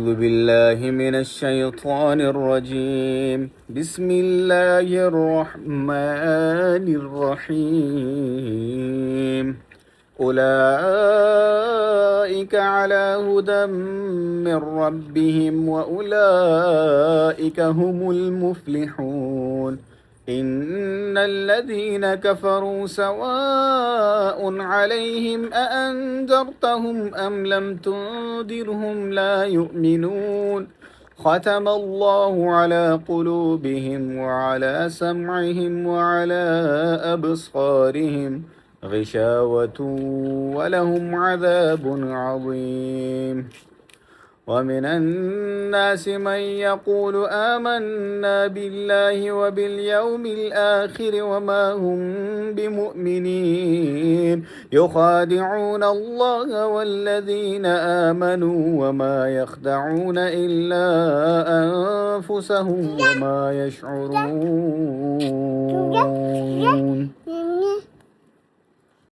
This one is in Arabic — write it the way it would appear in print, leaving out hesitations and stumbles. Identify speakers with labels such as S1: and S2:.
S1: أعوذ بالله من الشيطان الرجيم. بسم الله الرحمن الرحيم. أولئك على هدى من ربهم وأولئك هم المفلحون. إن الذين كفروا سواء عليهم أأنذرتهم أم لم تنذرهم لا يؤمنون. ختم الله على قلوبهم وعلى سمعهم وعلى أبصارهم غشاوة ولهم عذاب عظيم. ومن الناس من يقول آمنا بالله وباليوم الآخر وما هم بمؤمنين يخادعون الله والذين آمنوا وما يخدعون إلا أنفسهم وما يشعرون.